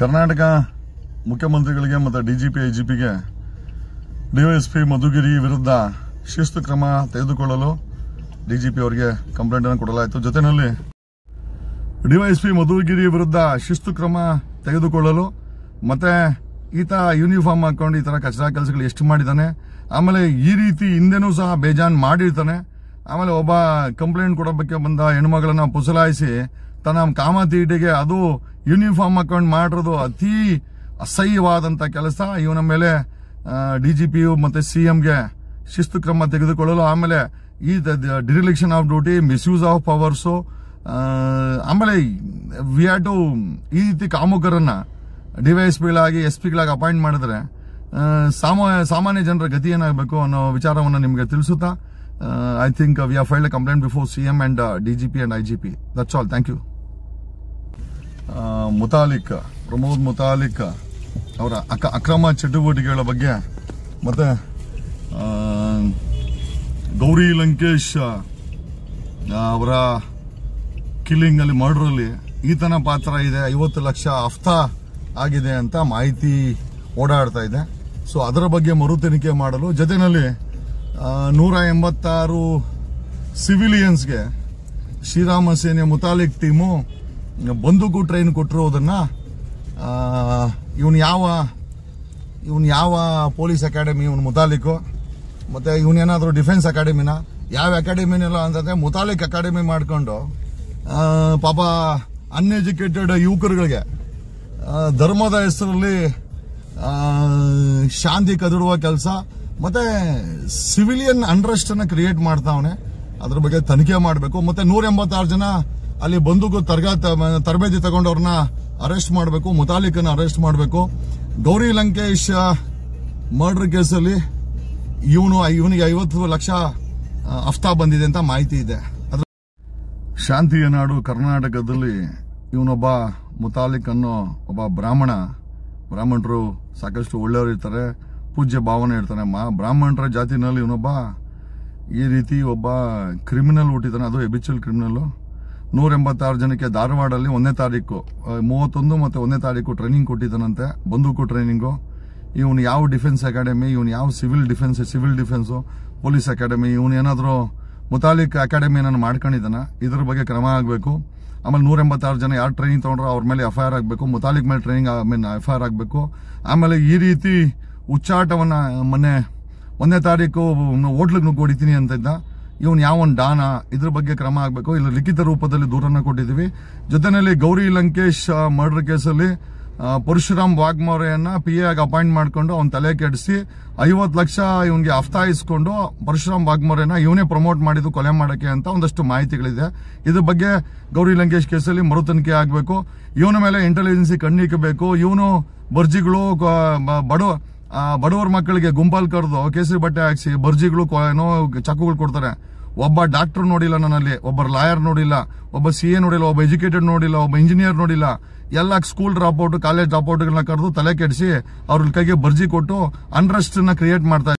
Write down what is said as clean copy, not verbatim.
ಕರ್ನಾಟಕ ಮುಖ್ಯಮಂತ್ರಿಗಳಿಗೆ ಮತ್ತು DGP ಐಜಿಪಿಗೆ DYSP Madhugiri ವಿರುದ್ಧ ಶಿಸ್ತು ಕ್ರಮ ತೆಗೆದುಕೊಳ್ಳಲು ಡಿಜಿಪಿ ಅವರಿಗೆ ಕಂಪ್ಲೇಂಟ್ ಅನ್ನು ಕೊಡಲಾಯಿತು. ಜೊತೆಯಲ್ಲಿ ಡಿವೈಎಸ್ಪಿ ಮಧುಗಿರಿ ವಿರುದ್ಧ ಶಿಸ್ತು ಕ್ರಮ ತೆಗೆದುಕೊಳ್ಳಲು ಮತ್ತೆ ಈತ ಯೂನಿಫಾರ್ಮ್ ಹಾಕೊಂಡು ಈ ತರ ಕಚರಾ ಕೆಲಸಗಳು ಎಷ್ಟು ಮಾಡಿದ್ದಾನೆ, ಆಮೇಲೆ ಈ ರೀತಿ ಹಿಂದೆನೂ ಸಹ ಬೇಜಾನ್ ಮಾಡಿರ್ತಾನೆ. ಆಮೇಲೆ ಒಬ್ಬ ಕಂಪ್ಲೇಂಟ್ ಕೊಡೋದಕ್ಕೆ ಬಂದ ಹೆಣ್ಮಗಳನ್ನ ಪುಸಲಾಯಿಸಿ ತನ್ನ ಕಾಮತೀಟಿಗೆ ಅದು ಯೂನಿಫಾರ್ಮ್ ಹಾಕೊಂಡು ಮಾಡಿರೋದು ಅತಿ ಅಸಹ್ಯವಾದಂತ ಕೆಲಸ. ಇವನ ಮೇಲೆ ಡಿಜಿಪಿಯು ಮತ್ತೆ ಸಿಎಂಗೆ ಶಿಸ್ತು ಕ್ರಮ ತೆಗೆದುಕೊಳ್ಳಲು, ಆಮೇಲೆ ಈ dereliction of duty, misuse of powers, ಆಮೇಲೆ ವಿ ಹ್ಯಾವ್ ಟು ಈ ರೀತಿ ಕಾಮುಕರನ್ನ ಡಿವೈಎಸ್ಪಿಗಳಾಗಿ ಎಸ್ಪಿಗಳಾಗಿ ಅಪಾಯಿಂಟ್ ಮಾಡಿದ್ರೆ ಸಾಮಾನ್ಯ ಜನರ ಗತಿ ಏನಾಗಬೇಕು ಅನ್ನೋ ವಿಚಾರವನ್ನು ನಿಮಗೆ ತಿಳಿಸುತ್ತಾ I think we have filed a complaint before CM and DGP and IGP. That's all. Thank you. Pramod Muthalik ಅವರ ಅಕ್ರಮ ಚಟುವಟಿಕೆಗಳ ಬಗ್ಗೆ ಮತ್ತೆ ಗೌರಿ ಲಂಕೇಶ್ ಅವರ ಕಿಲ್ಲಿಂಗ್ ಅಲ್ಲಿ, ಮರ್ಡರ್ ಅಲ್ಲಿ ಈತನ ಪಾತ್ರ ಇದೆ. 50 ಲಕ್ಷ ಹಫ್ತಾ ಆಗಿದೆ ಅಂತ ಮಾಹಿತಿ ಓಡಾಡ್ತಾ ಇದೆ. ಸೊ ಅದರ ಬಗ್ಗೆ ಮರು ತನಿಖೆ ಮಾಡಲು, ಜೊತೆಯಲ್ಲಿ 186 ಸಿವಿಲಿಯನ್ಸ್ಗೆ ಶ್ರೀರಾಮ ಸೇನೆ ಮುತಾಲಿಕ್ ಟೀಮು ಬಂದೂಕು ಟ್ರೈನ್ ಕೊಟ್ಟಿರೋದನ್ನ ಇವನು ಯಾವ ಪೊಲೀಸ್ ಅಕಾಡೆಮಿ ಇವನು ಮುತಾಲಿಕ್, ಮತ್ತೆ ಇವನೇನಾದ್ರೂ ಡಿಫೆನ್ಸ್ ಅಕಾಡೆಮಿನ, ಯಾವ ಅಕಾಡೆಮಿನೆಲ್ಲ ಅಂತಂದ್ರೆ ಮುತಾಲಿಕ್ ಅಕಾಡೆಮಿ ಮಾಡ್ಕೊಂಡು ಪಾಪ ಅನ್ಎಜುಕೇಟೆಡ್ ಯುವಕರುಗಳಿಗೆ ಧರ್ಮದ ಹೆಸರಲ್ಲಿ ಶಾಂತಿ ಕದಡುವ ಕೆಲಸ ಮತ್ತೆ ಸಿವಿಲಿಯನ್ ಅನ್ರೆಸ್ಟ್ ಅನ್ನ ಕ್ರಿಯೇಟ್ ಮಾಡ್ತಾವನೆ. ಅದ್ರ ಬಗ್ಗೆ ತನಿಖೆ ಮಾಡಬೇಕು. ಮತ್ತೆ 186 ಜನ ಅಲ್ಲಿ ಬಂದೂಕು ತರಬೇತಿ ತಗೊಂಡವ್ರನ್ನ ಅರೆಸ್ಟ್ ಮಾಡಬೇಕು, ಮುತಾಲಿಕನ್ನ ಅರೆಸ್ಟ್ ಮಾಡಬೇಕು. ಗೌರಿ ಲಂಕೇಶ್ ಮರ್ಡರ್ ಕೇಸಲ್ಲಿ ಇವನಿಗೆ 50 ಲಕ್ಷ ಹಫ್ತಾ ಬಂದಿದೆ ಅಂತ ಮಾಹಿತಿ ಇದೆ. ಶಾಂತಿಯ ನಾಡು ಕರ್ನಾಟಕದಲ್ಲಿ ಇವನೊಬ್ಬ ಮುತಾಲಿಕ್ ಅನ್ನೋ ಒಬ್ಬ ಬ್ರಾಹ್ಮಣರು ಸಾಕಷ್ಟು ಒಳ್ಳೆಯವರು ಇರ್ತಾರೆ, ಪೂಜ್ಯ ಭಾವನೆ ಇರ್ತಾನೆ. ಬ್ರಾಹ್ಮಣರ ಜಾತಿನಲ್ಲಿ ಇವನೊಬ್ಬ ಈ ರೀತಿ ಒಬ್ಬ ಕ್ರಿಮಿನಲ್ ಹುಟ್ಟಿದ್ದಾನೆ, ಅದು ಎಬಿಚುವಲ್ ಕ್ರಿಮಿನಲ್. 186 ಜನಕ್ಕೆ ಧಾರವಾಡಲ್ಲಿ 1ನೇ ತಾರೀಕು 31 ಮತ್ತೆ 1ನೇ ತಾರೀಕು ಟ್ರೈನಿಂಗ್ ಕೊಟ್ಟಿದ್ದಾನಂತೆ, ಬಂದೂಕು ಟ್ರೈನಿಂಗು. ಇವನು ಯಾವ ಡಿಫೆನ್ಸ್ ಅಕಾಡೆಮಿ, ಇವನು ಯಾವ ಸಿವಿಲ್ ಡಿಫೆನ್ಸು, ಪೊಲೀಸ್ ಅಕಾಡೆಮಿ, ಇವನು ಏನಾದರೂ ಮುತಾಲಿಕ್ ಅಕಾಡೆಮಿ ಏನಾದ್ರು ಮಾಡ್ಕೊಂಡಿದ್ದಾನ, ಇದ್ರ ಬಗ್ಗೆ ಕ್ರಮ ಆಗಬೇಕು. ಆಮೇಲೆ 186 ಜನ ಯಾರು ಟ್ರೈನಿಂಗ್ ತಗೊಂಡ್ರು ಅವ್ರ ಮೇಲೆ ಎಫ್ಐಆರ್ ಆಗಬೇಕು, ಮುತಾಲಿಕ್ ಮೇಲೆ ಟ್ರೈನಿಂಗ್ ಎಫ್ಐಆರ್ ಆಗಬೇಕು. ಆಮೇಲೆ ಈ ರೀತಿ ಉಚ್ಚಾಟವನ್ನ ಮೊನ್ನೆ 1ನೇ ತಾರೀಕು ಹೋಟ್ಲಿಗೆ ನುಗ್ಗಿ ಹೊಡಿತೀನಿ ಅಂತ ಇದ್ದ, ಇವನು ಯಾವನ್ ಡಾನ, ಇದ್ರ ಬಗ್ಗೆ ಕ್ರಮ ಆಗಬೇಕು. ಇಲ್ಲ ಲಿಖಿತ ರೂಪದಲ್ಲಿ ದೂರನ್ನ ಕೊಟ್ಟಿದ್ದೀವಿ. ಜೊತೆಯಲ್ಲಿ ಗೌರಿ ಲಂಕೇಶ್ ಮರ್ಡರ್ ಕೇಸಲ್ಲಿ ಪರಶುರಾಮ್ ವಾಗ್ಮೋರೆಯನ್ನ PA ಆಗಿ ಅಪಾಯಿಂಟ್ ಮಾಡ್ಕೊಂಡು ಅವನ ತಲೆ ಕೆಡಿಸಿ 50 ಲಕ್ಷ ಇವನ್ಗೆ ಹಫ್ತಾ ಇಸ್ಕೊಂಡು ಪರಶುರಾಮ್ ವಾಗ್ಮೋರೆನ ಇವನೇ ಪ್ರಮೋಟ್ ಮಾಡಿದ್ದು ಕೊಲೆ ಮಾಡಕ್ಕೆ ಅಂತ ಒಂದಷ್ಟು ಮಾಹಿತಿಗಳಿದೆ. ಇದ್ರ ಬಗ್ಗೆ ಗೌರಿ ಲಂಕೇಶ್ ಕೇಸಲ್ಲಿ ಮರು ತನಿಖೆ ಆಗಬೇಕು. ಇವನ ಮೇಲೆ ಇಂಟೆಲಿಜೆನ್ಸಿ ಕಣ್ಣಿಕ್ಕಬೇಕು. ಇವನು ಬರ್ಜಿಗಳು ಬಡವರ ಮಕ್ಕಳಿಗೆ ಗುಂಪಲ್ಲಿ ಕರೆದು ಕೇಸರಿ ಬಟ್ಟೆ ಹಾಕ್ಸಿ ಬರ್ಜಿಗಳು ಚಾಕುಗಳು ಕೊಡ್ತಾರೆ. ಒಬ್ಬ ಡಾಕ್ಟರ್ ನೋಡಿಲ್ಲ ನನ್ನಲ್ಲಿ, ಒಬ್ಬ ಲಾಯರ್ ನೋಡಿಲ್ಲ, ಒಬ್ಬ CA ನೋಡಿಲ್ಲ, ಒಬ್ಬ ಎಜುಕೇಟೆಡ್ ನೋಡಿಲ್ಲ, ಒಬ್ಬ ಇಂಜಿನಿಯರ್ ನೋಡಿಲ್ಲ. ಎಲ್ಲ school drop out, college drop ಔಟ್ಗಳನ್ನ ಕರೆದು ತಲೆ ಕೆಡಿಸಿ ಅವ್ರ ಕೈಗೆ ಬರ್ಜಿ ಕೊಟ್ಟು ಅನ್ರೆಸ್ಟ್ ನ ಕ್ರಿಯೇಟ್ ಮಾಡ್ತಾ